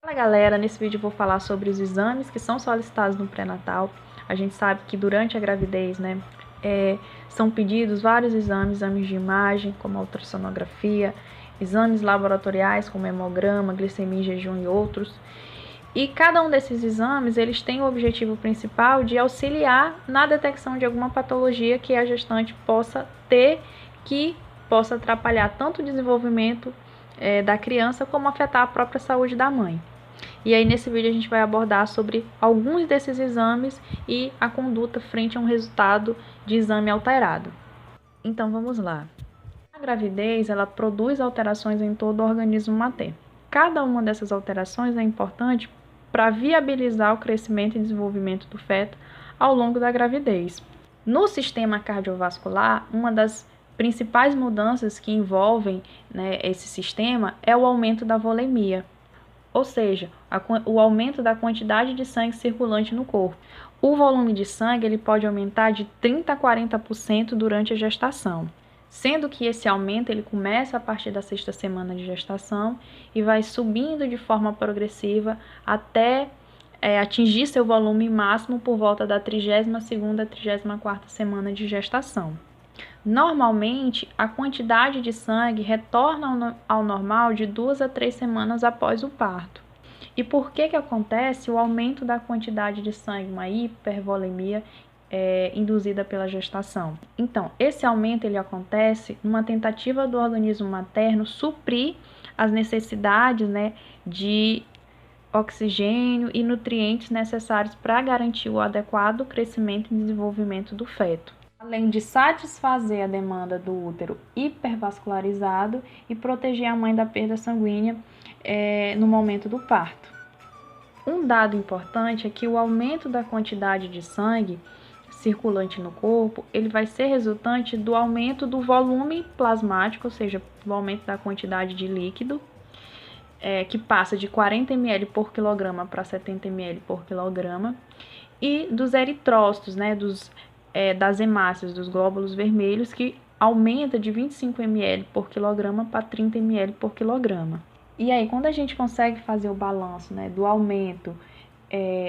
Fala galera, nesse vídeo eu vou falar sobre os exames que são solicitados no pré-natal. A gente sabe que durante a gravidez, são pedidos vários exames de imagem, como a ultrassonografia, exames laboratoriais, como hemograma, glicemia em jejum e outros. E cada um desses exames, eles têm o objetivo principal de auxiliar na detecção de alguma patologia que a gestante possa ter, que possa atrapalhar tanto o desenvolvimento da criança, como afetar a própria saúde da mãe. E aí nesse vídeo a gente vai abordar sobre alguns desses exames e a conduta frente a um resultado de exame alterado. Então vamos lá. A gravidez, ela produz alterações em todo o organismo materno. Cada uma dessas alterações é importante para viabilizar o crescimento e desenvolvimento do feto ao longo da gravidez. No sistema cardiovascular, uma das principais mudanças que envolvem esse sistema é o aumento da volemia, ou seja, o aumento da quantidade de sangue circulante no corpo. O volume de sangue ele pode aumentar de 30% a 40% durante a gestação, sendo que esse aumento ele começa a partir da 6ª semana de gestação e vai subindo de forma progressiva até atingir seu volume máximo por volta da 32ª a 34ª semana de gestação. Normalmente, a quantidade de sangue retorna ao normal de 2 a 3 semanas após o parto. E por que acontece o aumento da quantidade de sangue, uma hipervolemia induzida pela gestação? Então, esse aumento ele acontece numa tentativa do organismo materno suprir as necessidades de oxigênio e nutrientes necessários para garantir o adequado crescimento e desenvolvimento do feto, além de satisfazer a demanda do útero hipervascularizado e proteger a mãe da perda sanguínea no momento do parto. Um dado importante é que o aumento da quantidade de sangue circulante no corpo, ele vai ser resultante do aumento do volume plasmático, ou seja, do aumento da quantidade de líquido, que passa de 40 ml por quilograma para 70 ml por quilograma, e dos eritrócitos, das hemácias, dos glóbulos vermelhos, que aumenta de 25 ml por quilograma para 30 ml por quilograma. E aí, quando a gente consegue fazer o balanço do aumento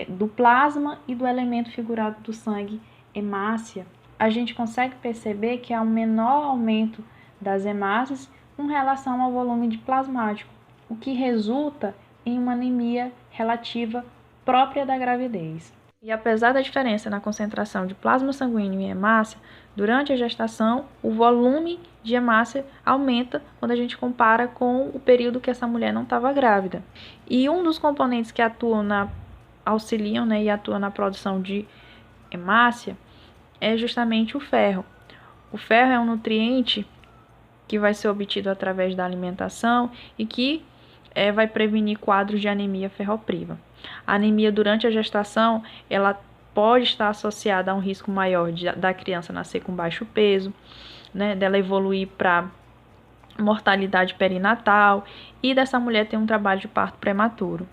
do plasma e do elemento figurado do sangue, hemácia, a gente consegue perceber que há um menor aumento das hemácias com relação ao volume de plasmático, o que resulta em uma anemia relativa própria da gravidez. E apesar da diferença na concentração de plasma sanguíneo e hemácia, durante a gestação, o volume de hemácia aumenta quando a gente compara com o período que essa mulher não estava grávida. E um dos componentes que auxiliam e atuam na produção de hemácia é justamente o ferro. O ferro é um nutriente que vai ser obtido através da alimentação e que vai prevenir quadros de anemia ferropriva. A anemia durante a gestação, ela pode estar associada a um risco maior da criança nascer com baixo peso, dela evoluir para mortalidade perinatal e dessa mulher ter um trabalho de parto prematuro.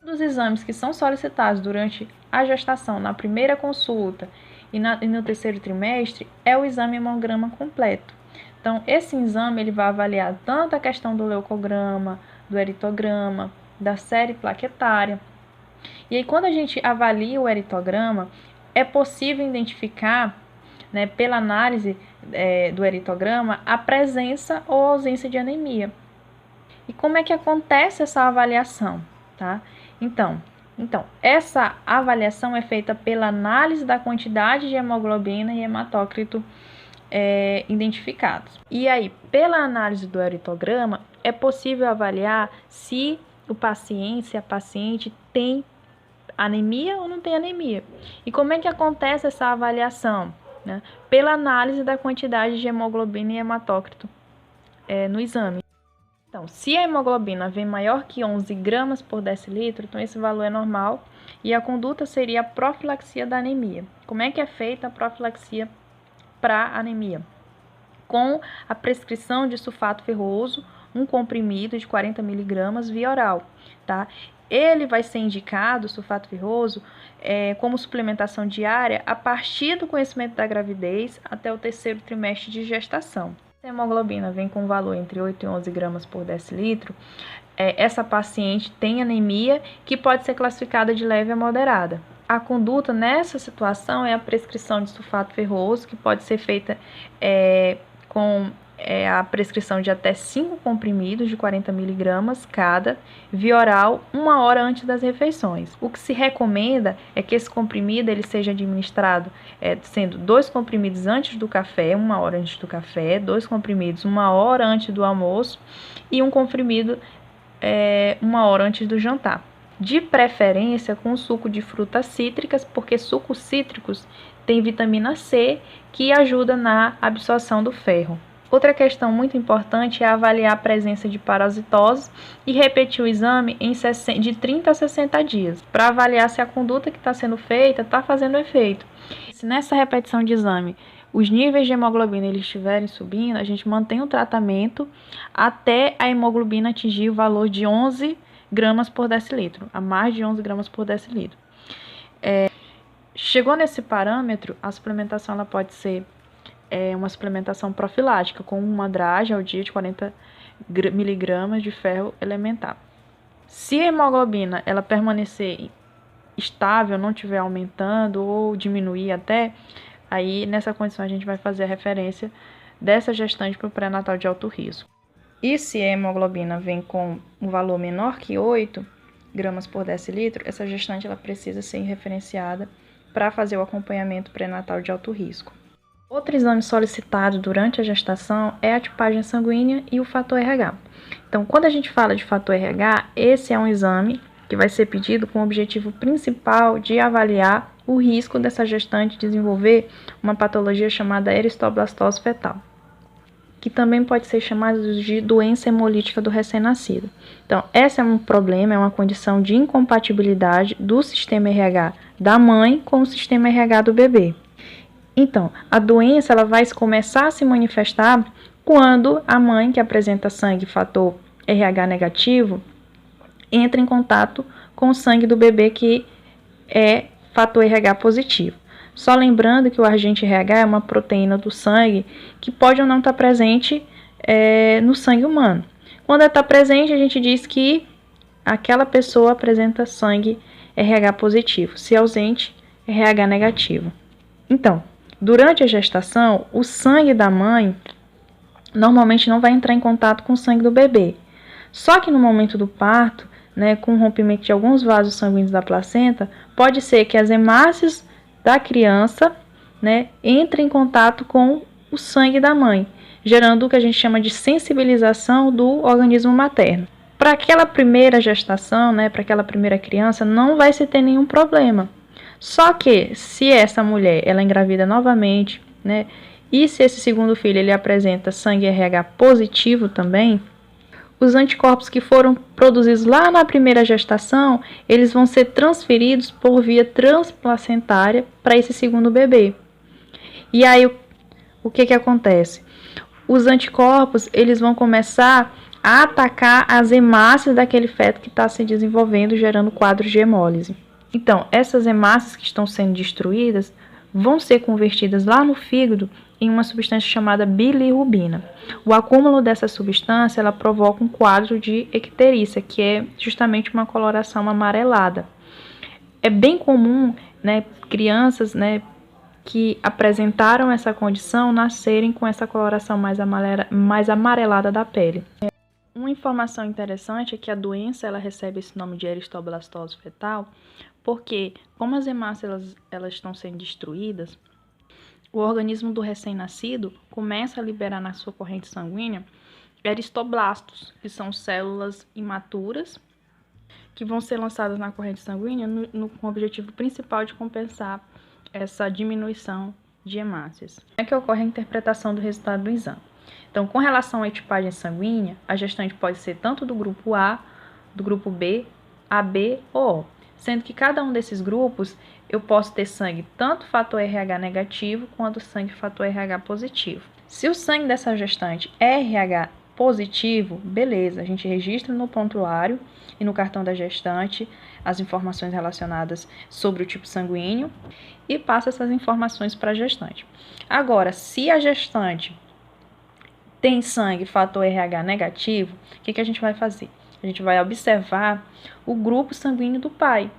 Um dos exames que são solicitados durante a gestação, na primeira consulta e no 3º trimestre, é o exame hemograma completo. Então, esse exame ele vai avaliar tanto a questão do leucograma, do eritograma, da série plaquetária. E aí, quando a gente avalia o eritograma, é possível identificar, pela análise do eritograma, a presença ou ausência de anemia. E como é que acontece essa avaliação, tá? Então, essa avaliação é feita pela análise da quantidade de hemoglobina e hematócrito identificados. E aí, pela análise do eritograma, é possível avaliar se a paciente tem anemia ou não tem anemia. E como é que acontece essa avaliação? Pela análise da quantidade de hemoglobina e hematócrito no exame. Então, se a hemoglobina vem maior que 11 gramas por decilitro, então esse valor é normal e a conduta seria a profilaxia da anemia. Como é que é feita a profilaxia para anemia? Com a prescrição de sulfato ferroso, um comprimido de 40 mg via oral, tá? Ele vai ser indicado, sulfato ferroso, como suplementação diária a partir do conhecimento da gravidez até o 3º trimestre de gestação. Se a hemoglobina vem com valor entre 8 e 11 gramas por decilitro, essa paciente tem anemia, que pode ser classificada de leve a moderada. A conduta nessa situação é a prescrição de sulfato ferroso, que pode ser feita com a prescrição de até 5 comprimidos de 40 mg cada, via oral, 1 hora antes das refeições. O que se recomenda é que esse comprimido ele seja administrado sendo 2 comprimidos antes do café, 1 hora antes do café, 2 comprimidos 1 hora antes do almoço e 1 comprimido 1 hora antes do jantar. De preferência com suco de frutas cítricas, porque sucos cítricos têm vitamina C, que ajuda na absorção do ferro. Outra questão muito importante é avaliar a presença de parasitose e repetir o exame de 30 a 60 dias, para avaliar se a conduta que está sendo feita está fazendo efeito. Se nessa repetição de exame os níveis de hemoglobina eles estiverem subindo, a gente mantém o tratamento até a hemoglobina atingir o valor de 11 gramas por decilitro, a mais de 11 gramas por decilitro. Chegou nesse parâmetro, a suplementação ela pode ser uma suplementação profilática, com uma dragem ao dia de 40 mg de ferro elementar. Se a hemoglobina ela permanecer estável, não estiver aumentando ou diminuir até, aí nessa condição a gente vai fazer a referência dessa gestante para o pré-natal de alto risco. E se a hemoglobina vem com um valor menor que 8 gramas por decilitro, essa gestante ela precisa ser referenciada para fazer o acompanhamento pré-natal de alto risco. Outro exame solicitado durante a gestação é a tipagem sanguínea e o fator RH. Então, quando a gente fala de fator RH, esse é um exame que vai ser pedido com o objetivo principal de avaliar o risco dessa gestante desenvolver uma patologia chamada eristoblastose fetal, que também pode ser chamada de doença hemolítica do recém-nascido. Então, esse é um problema, é uma condição de incompatibilidade do sistema RH da mãe com o sistema RH do bebê. Então, a doença ela vai começar a se manifestar quando a mãe que apresenta sangue fator RH negativo entra em contato com o sangue do bebê que é fator RH positivo. Só lembrando que o agente RH é uma proteína do sangue que pode ou não estar presente no sangue humano. Quando ela está presente, a gente diz que aquela pessoa apresenta sangue RH positivo, se ausente, RH negativo. Então, durante a gestação, o sangue da mãe normalmente não vai entrar em contato com o sangue do bebê. Só que no momento do parto, com o rompimento de alguns vasos sanguíneos da placenta, pode ser que as hemácias da criança entrem em contato com o sangue da mãe, gerando o que a gente chama de sensibilização do organismo materno. Para aquela primeira gestação, para aquela primeira criança, não vai se ter nenhum problema. Só que se essa mulher ela engravida novamente, e se esse segundo filho ele apresenta sangue RH positivo também, os anticorpos que foram produzidos lá na primeira gestação, eles vão ser transferidos por via transplacentária para esse segundo bebê. E aí o que acontece? Os anticorpos eles vão começar a atacar as hemácias daquele feto que está se desenvolvendo, gerando quadros de hemólise. Então, essas hemácias que estão sendo destruídas vão ser convertidas lá no fígado em uma substância chamada bilirrubina. O acúmulo dessa substância ela provoca um quadro de icterícia, que é justamente uma coloração amarelada. É bem comum, crianças, que apresentaram essa condição nascerem com essa coloração mais amarelada da pele. Uma informação interessante é que a doença ela recebe esse nome de eristoblastose fetal, porque como as hemácias elas estão sendo destruídas, o organismo do recém-nascido começa a liberar na sua corrente sanguínea eristoblastos, que são células imaturas que vão ser lançadas na corrente sanguínea com o objetivo principal de compensar essa diminuição de hemácias. Como é que ocorre a interpretação do resultado do exame? Então, com relação à tipagem sanguínea, a gestante pode ser tanto do grupo A, do grupo B, AB ou O, sendo que cada um desses grupos eu posso ter sangue tanto fator RH negativo quanto sangue fator RH positivo. Se o sangue dessa gestante é RH positivo, beleza, a gente registra no prontuário e no cartão da gestante as informações relacionadas sobre o tipo sanguíneo e passa essas informações para a gestante. Agora, se a gestante tem sangue fator RH negativo, o que a gente vai fazer? A gente vai observar o grupo sanguíneo do pai.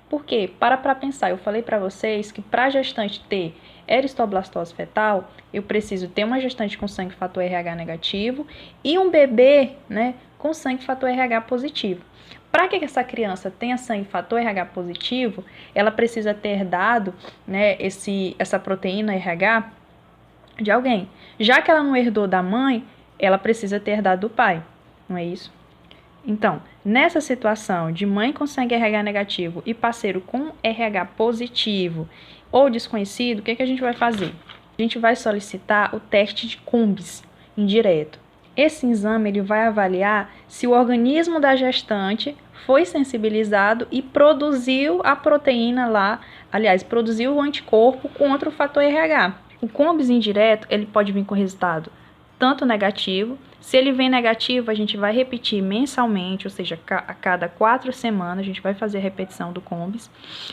Por quê? Para pensar, eu falei para vocês que para a gestante ter eristoblastose fetal, eu preciso ter uma gestante com sangue fator RH negativo e um bebê, né, com sangue fator RH positivo. Para que essa criança tenha sangue fator RH positivo, ela precisa ter dado, né, essa proteína RH de alguém. Já que ela não herdou da mãe, ela precisa ter dado do pai, não é isso? Então, nessa situação de mãe com sangue RH negativo e parceiro com RH positivo ou desconhecido, o que a gente vai fazer? A gente vai solicitar o teste de Combs indireto. Esse exame ele vai avaliar se o organismo da gestante foi sensibilizado e produziu a proteína lá, aliás, produziu o anticorpo contra o fator RH. O Combs indireto, ele pode vir com resultado tanto negativo. Se ele vem negativo, a gente vai repetir mensalmente, ou seja, a cada 4 semanas, a gente vai fazer a repetição do Combs,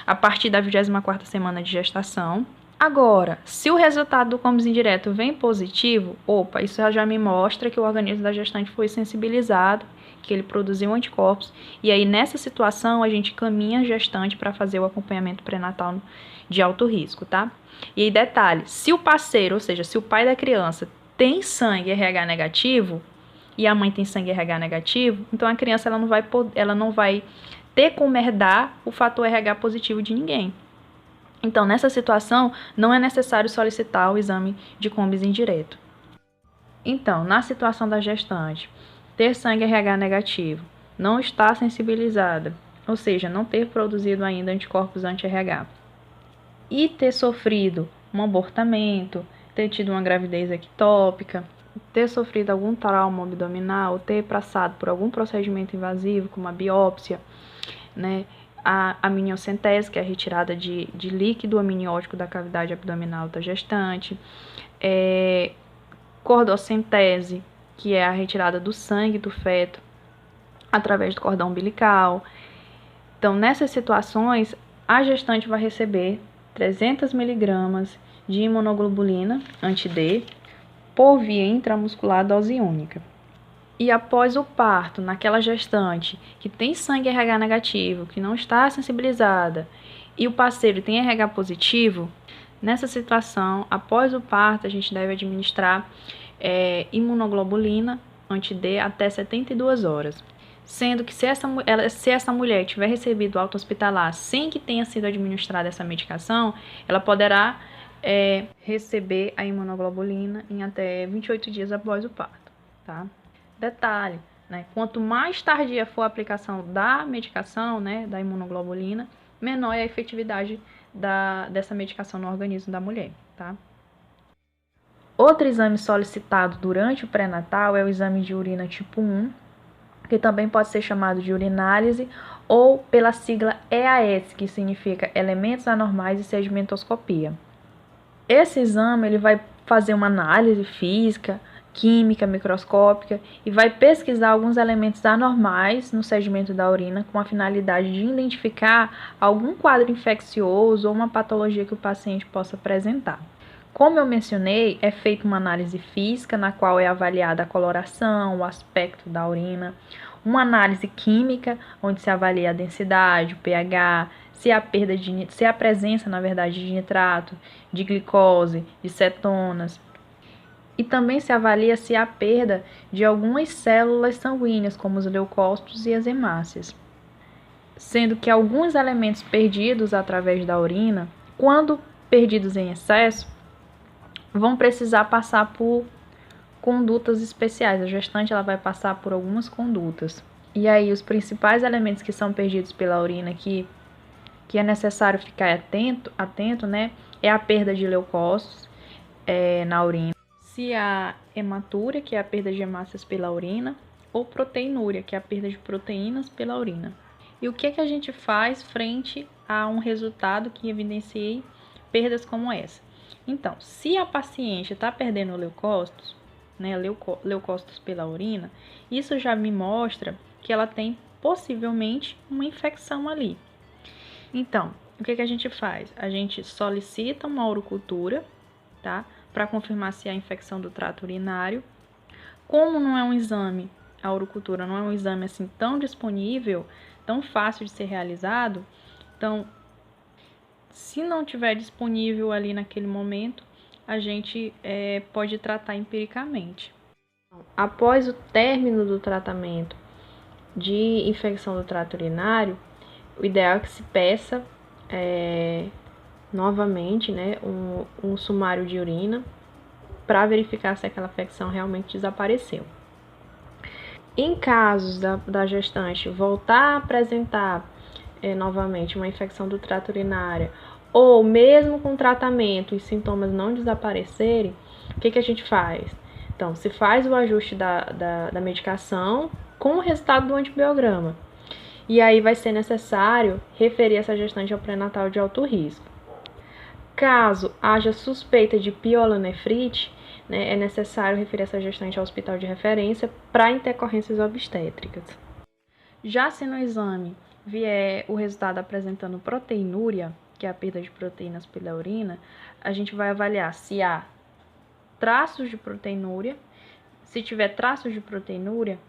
a partir da 24ª semana de gestação. Agora, se o resultado do Combs indireto vem positivo, isso já me mostra que o organismo da gestante foi sensibilizado, que ele produziu anticorpos, e aí nessa situação a gente caminha a gestante para fazer o acompanhamento pré-natal de alto risco, tá? E aí detalhe, se o parceiro, ou seja, se o pai da criança tem sangue RH negativo e a mãe tem sangue RH negativo, então a criança ela não vai ter como herdar o fator RH positivo de ninguém. Então, nessa situação, não é necessário solicitar o exame de Combs indireto. Então, na situação da gestante, ter sangue RH negativo, não estar sensibilizada, ou seja, não ter produzido ainda anticorpos anti-RH, e ter sofrido um abortamento, ter tido uma gravidez ectópica, ter sofrido algum trauma abdominal, ter passado por algum procedimento invasivo, como a biópsia, né, a amniocentese, que é a retirada de líquido amniótico da cavidade abdominal da gestante, cordocentese, que é a retirada do sangue do feto através do cordão umbilical. Então, nessas situações, a gestante vai receber 300 mg de imunoglobulina anti-D por via intramuscular dose única. E após o parto, naquela gestante que tem sangue RH negativo, que não está sensibilizada, e o parceiro tem RH positivo, nessa situação, após o parto, a gente deve administrar imunoglobulina anti-D até 72 horas. Sendo que se essa mulher tiver recebido alta hospitalar sem que tenha sido administrada essa medicação, ela poderá receber a imunoglobulina em até 28 dias após o parto, tá? Detalhe, né? Quanto mais tardia for a aplicação da medicação, né, da imunoglobulina, menor é a efetividade dessa medicação no organismo da mulher, tá? Outro exame solicitado durante o pré-natal é o exame de urina tipo 1, que também pode ser chamado de urinálise, ou pela sigla EAS, que significa elementos anormais e sedimentoscopia. Esse exame ele vai fazer uma análise física, química, microscópica e vai pesquisar alguns elementos anormais no sedimento da urina com a finalidade de identificar algum quadro infeccioso ou uma patologia que o paciente possa apresentar. Como eu mencionei, é feita uma análise física na qual é avaliada a coloração, o aspecto da urina, uma análise química onde se avalia a densidade, o pH, se há presença, na verdade, de nitrato, de glicose, de cetonas. E também se avalia se há perda de algumas células sanguíneas, como os leucócitos e as hemácias. Sendo que alguns elementos perdidos através da urina, quando perdidos em excesso, vão precisar passar por condutas especiais. A gestante ela vai passar por algumas condutas. E aí, os principais elementos que são perdidos pela urina que é necessário ficar atento, né, é a perda de leucócitos na urina. Se há hematúria, que é a perda de hemácias pela urina, ou proteinúria, que é a perda de proteínas pela urina. E o que a gente faz frente a um resultado que evidencie perdas como essa? Então, se a paciente está perdendo leucócitos, né, leucócitos pela urina, isso já me mostra que ela tem possivelmente uma infecção ali. Então, o que a gente faz? A gente solicita uma urocultura, tá? Para confirmar se há infecção do trato urinário. Como não é um exame a urocultura não é um exame assim tão disponível, tão fácil de ser realizado, então, se não tiver disponível ali naquele momento, a gente pode tratar empiricamente. Após o término do tratamento de infecção do trato urinário, o ideal é que se peça novamente, né, um sumário de urina para verificar se aquela infecção realmente desapareceu. Em casos da gestante voltar a apresentar novamente uma infecção do trato urinário, ou mesmo com tratamento e sintomas não desaparecerem, o que a gente faz? Então, se faz o ajuste da medicação com o resultado do antibiograma. E aí vai ser necessário referir essa gestante ao pré-natal de alto risco. Caso haja suspeita de pielonefrite, né, é necessário referir essa gestante ao hospital de referência para intercorrências obstétricas. Já se no exame vier o resultado apresentando proteinúria, que é a perda de proteínas pela urina, a gente vai avaliar se há traços de proteinúria. Se tiver traços de proteinúria,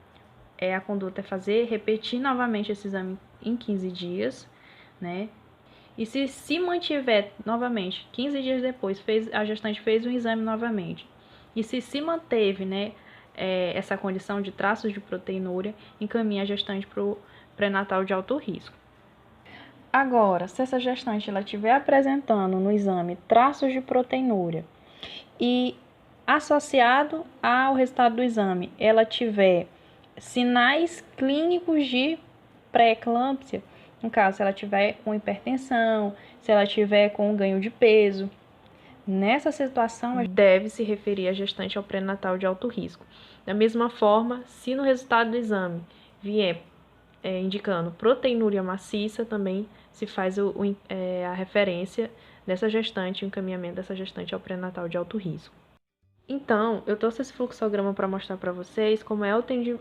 a conduta é repetir novamente esse exame em 15 dias, né? E se mantiver novamente, 15 dias depois, a gestante fez um exame novamente, e se manteve, né, essa condição de traços de proteinúria, encaminha a gestante para o pré-natal de alto risco. Agora, se essa gestante ela estiver apresentando no exame traços de proteinúria e associado ao resultado do exame, ela tiver sinais clínicos de pré-eclâmpsia, no caso, se ela tiver com hipertensão, se ela tiver com ganho de peso, nessa situação deve-se referir a gestante ao pré-natal de alto risco. Da mesma forma, se no resultado do exame vier indicando proteinúria maciça, também se faz a referência dessa gestante, o encaminhamento dessa gestante ao pré-natal de alto risco. Então, eu trouxe esse fluxograma para mostrar para vocês como é o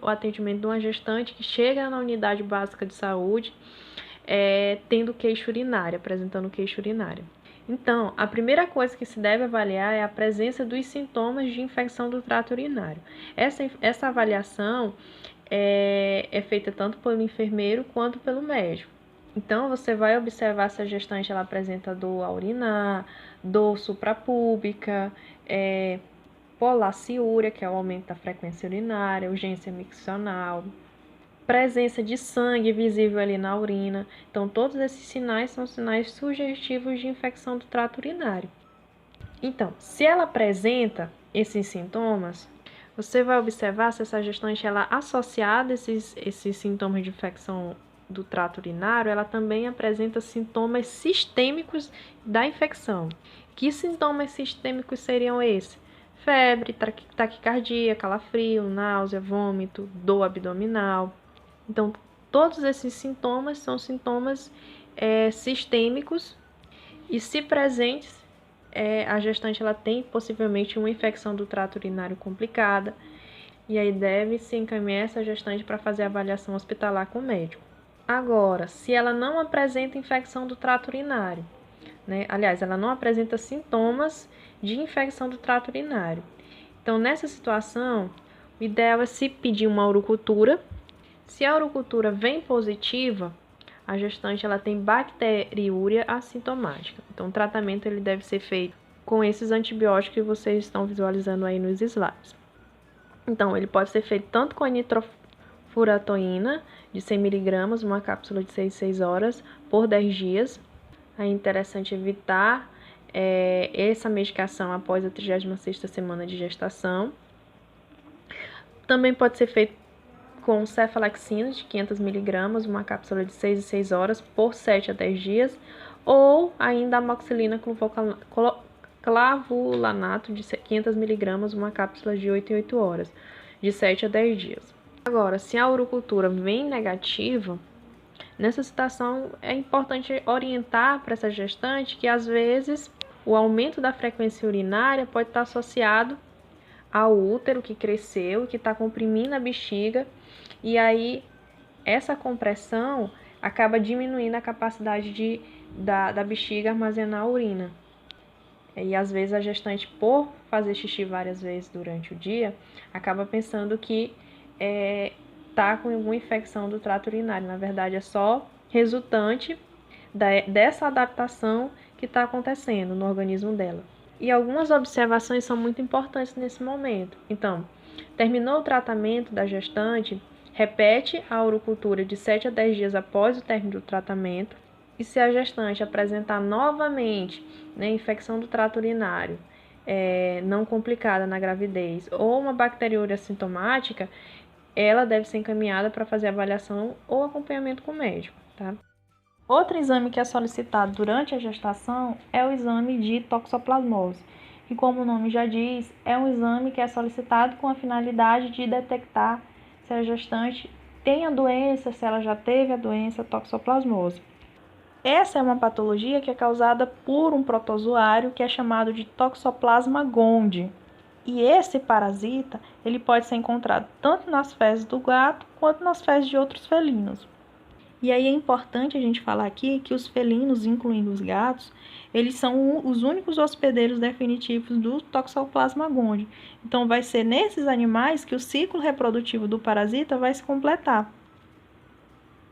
atendimento de uma gestante que chega na unidade básica de saúde tendo queixa urinária, apresentando queixa urinária. Então, a primeira coisa que se deve avaliar é a presença dos sintomas de infecção do trato urinário. Essa avaliação é feita tanto pelo enfermeiro quanto pelo médico. Então, você vai observar se a gestante ela apresenta dor ao urinar, dor suprapúbica, polaciúria, que é o aumento da frequência urinária, urgência miccional, presença de sangue visível ali na urina. Então, todos esses sinais são sinais sugestivos de infecção do trato urinário. Então, se ela apresenta esses sintomas, você vai observar se essa gestante ela associada a esses sintomas de infecção do trato urinário, ela também apresenta sintomas sistêmicos da infecção. Que sintomas sistêmicos seriam esses? Febre, taquicardia, calafrio, náusea, vômito, dor abdominal. Então, todos esses sintomas são sintomas sistêmicos e, se presentes, a gestante ela tem possivelmente uma infecção do trato urinário complicada e aí deve-se encaminhar essa gestante para fazer a avaliação hospitalar com o médico. Agora, se ela não apresenta infecção do trato urinário, né? Aliás, ela não apresenta sintomas de infecção do trato urinário. Então, nessa situação, o ideal é se pedir uma urocultura. Se a urocultura vem positiva, a gestante ela tem bacteriúria assintomática. Então, o tratamento ele deve ser feito com esses antibióticos que vocês estão visualizando aí nos slides. Então, ele pode ser feito tanto com a nitrofuratoína de 100 mg, uma cápsula de 6 horas, por 10 dias. É interessante evitar essa medicação após a 36ª semana de gestação. Também pode ser feito com cefalexina de 500 mg, uma cápsula de 6 horas, por 7 a 10 dias. Ou ainda amoxicilina clavulanato de 500 mg, uma cápsula de 8 em 8 horas, de 7 a 10 dias. Agora, se a urocultura vem negativa, nessa situação é importante orientar para essa gestante que às vezes o aumento da frequência urinária pode estar associado ao útero que cresceu, que está comprimindo a bexiga, e aí essa compressão acaba diminuindo a capacidade da bexiga armazenar a urina. E às vezes a gestante, por fazer xixi várias vezes durante o dia, acaba pensando que está com alguma infecção do trato urinário. Na verdade, é só resultante dessa adaptação que está acontecendo no organismo dela. E algumas observações são muito importantes nesse momento. Então, terminou o tratamento da gestante, repete a urocultura de 7 a 10 dias após o término do tratamento. E se a gestante apresentar novamente, né, infecção do trato urinário, não complicada na gravidez, ou uma bacteriúria assintomática, ela deve ser encaminhada para fazer avaliação ou acompanhamento com o médico, tá? Outro exame que é solicitado durante a gestação é o exame de toxoplasmose, que, como o nome já diz, é um exame que é solicitado com a finalidade de detectar se a gestante tem a doença, se ela já teve a doença toxoplasmose. Essa é uma patologia que é causada por um protozoário que é chamado de Toxoplasma gondii. E esse parasita, ele pode ser encontrado tanto nas fezes do gato quanto nas fezes de outros felinos. E aí é importante a gente falar aqui que os felinos, incluindo os gatos, eles são os únicos hospedeiros definitivos do Toxoplasma gondii. Então vai ser nesses animais que o ciclo reprodutivo do parasita vai se completar.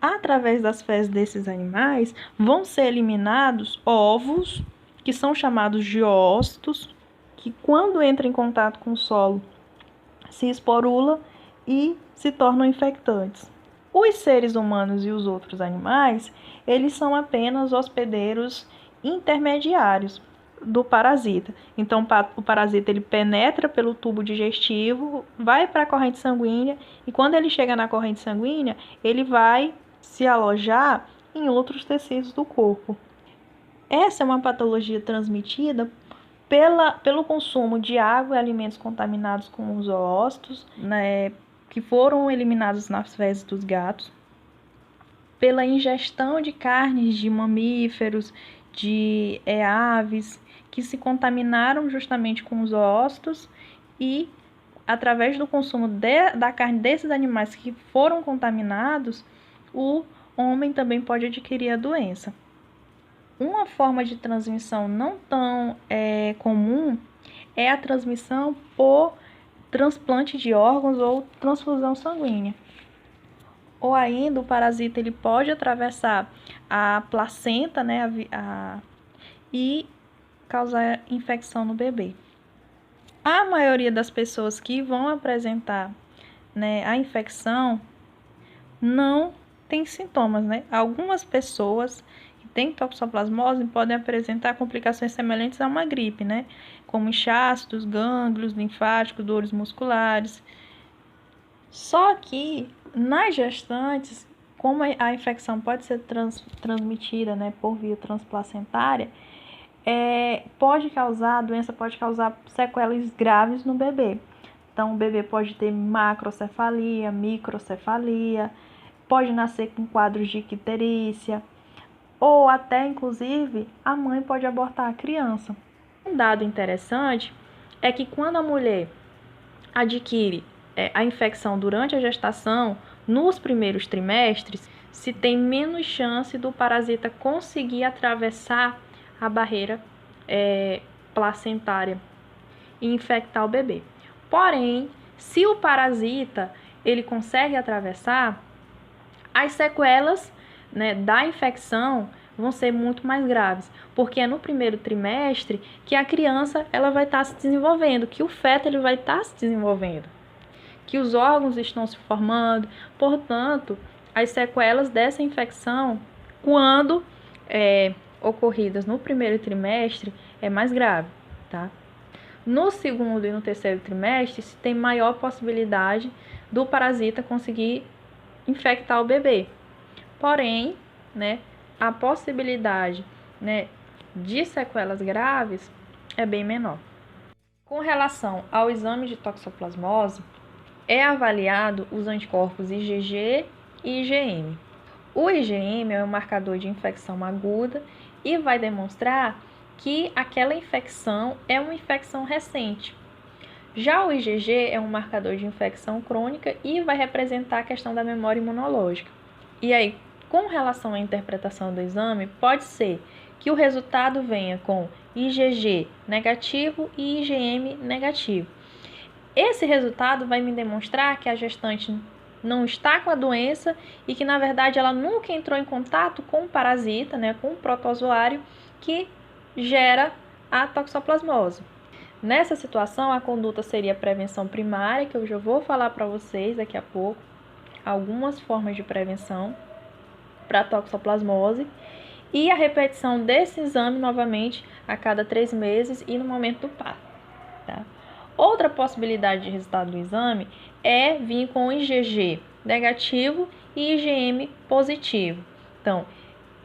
Através das fezes desses animais vão ser eliminados ovos, que são chamados de ócitos, que quando entram em contato com o solo se esporula e se tornam infectantes. Os seres humanos e os outros animais, eles são apenas hospedeiros intermediários do parasita. Então, o parasita ele penetra pelo tubo digestivo, vai para a corrente sanguínea e quando ele chega na corrente sanguínea, ele vai se alojar em outros tecidos do corpo. Essa é uma patologia transmitida pelo consumo de água e alimentos contaminados com os zoócitos, né, que foram eliminados nas fezes dos gatos, pela ingestão de carnes de mamíferos, de aves, que se contaminaram justamente com os zoócitos e, através do consumo da carne desses animais que foram contaminados, o homem também pode adquirir a doença. Uma forma de transmissão não tão comum é a transmissão por transplante de órgãos ou transfusão sanguínea. Ou ainda o parasita ele pode atravessar a placenta, né, e causar infecção no bebê. A maioria das pessoas que vão apresentar, né, a infecção não tem sintomas, né? Algumas pessoas que têm toxoplasmose podem apresentar complicações semelhantes a uma gripe, né? Como inchaço dos gânglios linfáticos, dores musculares. Só que nas gestantes, como a infecção pode ser transmitida, né, por via transplacentária, a doença pode causar sequelas graves no bebê. Então, o bebê pode ter macrocefalia, microcefalia, pode nascer com quadros de icterícia, ou até, inclusive, a mãe pode abortar a criança. Um dado interessante é que quando a mulher adquire a infecção durante a gestação, nos primeiros trimestres, se tem menos chance do parasita conseguir atravessar a barreira placentária e infectar o bebê. Porém, se o parasita ele consegue atravessar, as sequelas, né, da infecção vão ser muito mais graves, porque é no primeiro trimestre que a criança ela vai estar se desenvolvendo, que o feto ele vai estar se desenvolvendo, que os órgãos estão se formando. Portanto, as sequelas dessa infecção, quando ocorridas no primeiro trimestre, é mais grave, tá? No segundo e no terceiro trimestre, se tem maior possibilidade do parasita conseguir infectar o bebê. Porém, né, a possibilidade, né, de sequelas graves é bem menor. Com relação ao exame de toxoplasmose, é avaliado os anticorpos IgG e IgM. O IgM é um marcador de infecção aguda e vai demonstrar que aquela infecção é uma infecção recente. Já o IgG é um marcador de infecção crônica e vai representar a questão da memória imunológica. E aí, com relação à interpretação do exame, pode ser que o resultado venha com IgG negativo e IgM negativo. Esse resultado vai me demonstrar que a gestante não está com a doença e que, na verdade, ela nunca entrou em contato com o parasita, né, com o protozoário que gera a toxoplasmose. Nessa situação, a conduta seria prevenção primária, que eu já vou falar para vocês daqui a pouco, algumas formas de prevenção para toxoplasmose, e a repetição desse exame novamente a cada 3 meses e no momento do parto. Tá? Outra possibilidade de resultado do exame é vir com IgG negativo e IgM positivo. Então,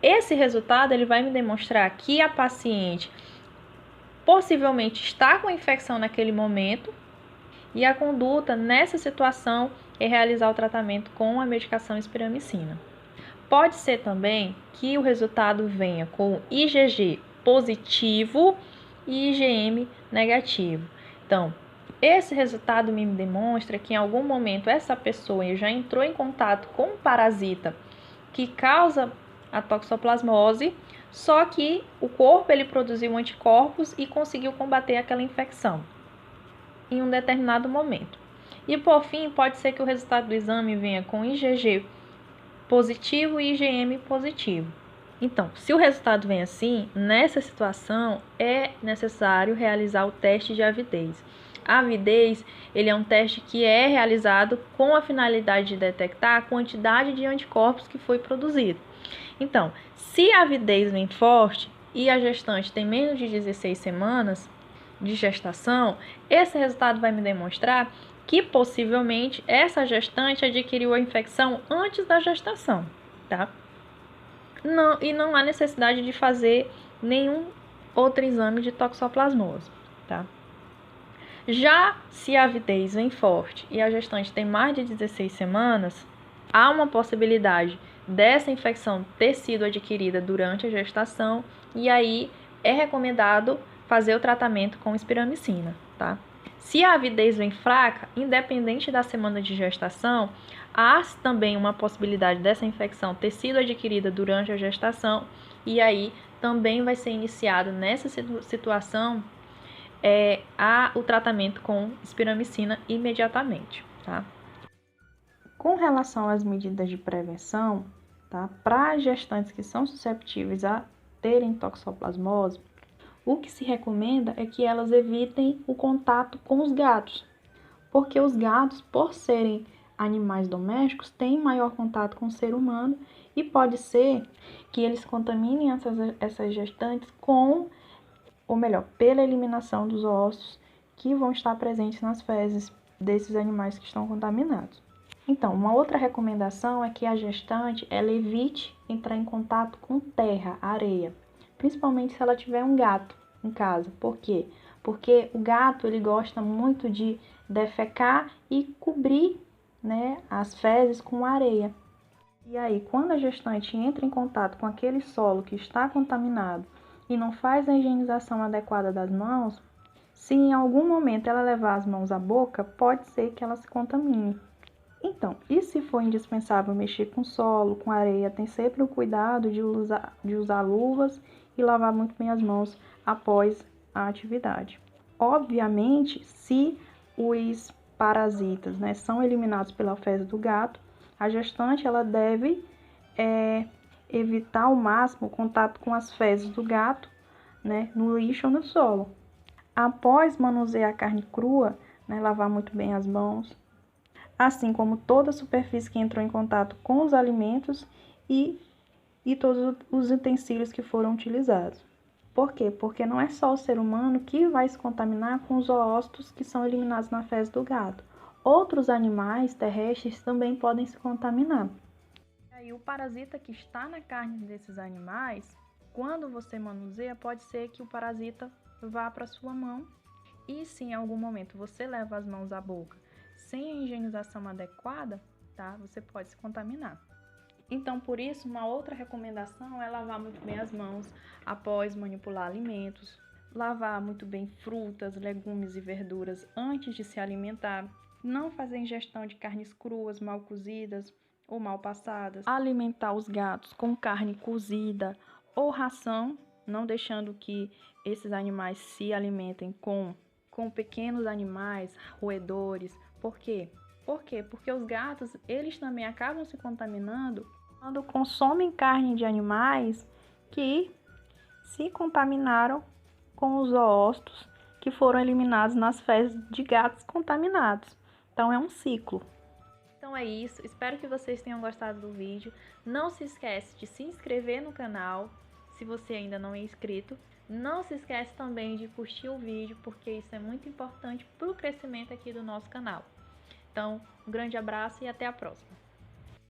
esse resultado ele vai me demonstrar que a paciente possivelmente está com a infecção naquele momento e a conduta nessa situação é realizar o tratamento com a medicação espiramicina. Pode ser também que o resultado venha com IgG positivo e IgM negativo. Então, esse resultado me demonstra que em algum momento essa pessoa já entrou em contato com um parasita que causa a toxoplasmose, só que o corpo ele produziu anticorpos e conseguiu combater aquela infecção em um determinado momento. E por fim, pode ser que o resultado do exame venha com IgG positivo e IgM positivo. Então, se o resultado vem assim, nessa situação é necessário realizar o teste de avidez. A avidez, ele é um teste que é realizado com a finalidade de detectar a quantidade de anticorpos que foi produzido. Então, se a avidez vem forte e a gestante tem menos de 16 semanas de gestação, esse resultado vai me demonstrar que possivelmente essa gestante adquiriu a infecção antes da gestação, tá? Não há necessidade de fazer nenhum outro exame de toxoplasmose, tá? Já se a avidez vem forte e a gestante tem mais de 16 semanas, há uma possibilidade dessa infecção ter sido adquirida durante a gestação e aí é recomendado fazer o tratamento com espiramicina, tá? Se a avidez vem fraca, independente da semana de gestação, há também uma possibilidade dessa infecção ter sido adquirida durante a gestação e aí também vai ser iniciado nessa situação o tratamento com espiramicina imediatamente, tá? Com relação às medidas de prevenção, tá? Para gestantes que são susceptíveis a terem toxoplasmose, o que se recomenda é que elas evitem o contato com os gatos, porque os gatos, por serem animais domésticos, têm maior contato com o ser humano e pode ser que eles contaminem essas gestantes pela eliminação dos ossos que vão estar presentes nas fezes desses animais que estão contaminados. Então, uma outra recomendação é que a gestante ela evite entrar em contato com terra, areia, principalmente se ela tiver um gato em casa. Por quê? Porque o gato ele gosta muito de defecar e cobrir, né, as fezes com areia. E aí, quando a gestante entra em contato com aquele solo que está contaminado e não faz a higienização adequada das mãos, se em algum momento ela levar as mãos à boca, pode ser que ela se contamine. Então, e se for indispensável mexer com solo, com areia, tem sempre o cuidado de usar luvas e lavar muito bem as mãos após a atividade. Obviamente, se os parasitas, né, são eliminados pela fezes do gato, a gestante ela deve evitar ao máximo o contato com as fezes do gato, né, no lixo ou no solo. Após manusear a carne crua, né, lavar muito bem as mãos, assim como toda a superfície que entrou em contato com os alimentos e todos os utensílios que foram utilizados. Por quê? Porque não é só o ser humano que vai se contaminar com os zoócitos que são eliminados na fezes do gato. Outros animais terrestres também podem se contaminar. E aí, o parasita que está na carne desses animais, quando você manuseia, pode ser que o parasita vá para sua mão e se em algum momento você leva as mãos à boca sem a higienização adequada, tá? Você pode se contaminar. Então, por isso, uma outra recomendação é lavar muito bem as mãos após manipular alimentos, lavar muito bem frutas, legumes e verduras antes de se alimentar, não fazer ingestão de carnes cruas, mal cozidas ou mal passadas, alimentar os gatos com carne cozida ou ração, não deixando que esses animais se alimentem com pequenos animais, roedores. Por quê? Por quê? Porque os gatos, eles também acabam se contaminando quando consomem carne de animais que se contaminaram com os zoócitos que foram eliminados nas fezes de gatos contaminados. Então é um ciclo. Então é isso, espero que vocês tenham gostado do vídeo. Não se esquece de se inscrever no canal, se você ainda não é inscrito. Não se esquece também de curtir o vídeo, porque isso é muito importante para o crescimento aqui do nosso canal. Então, um grande abraço e até a próxima.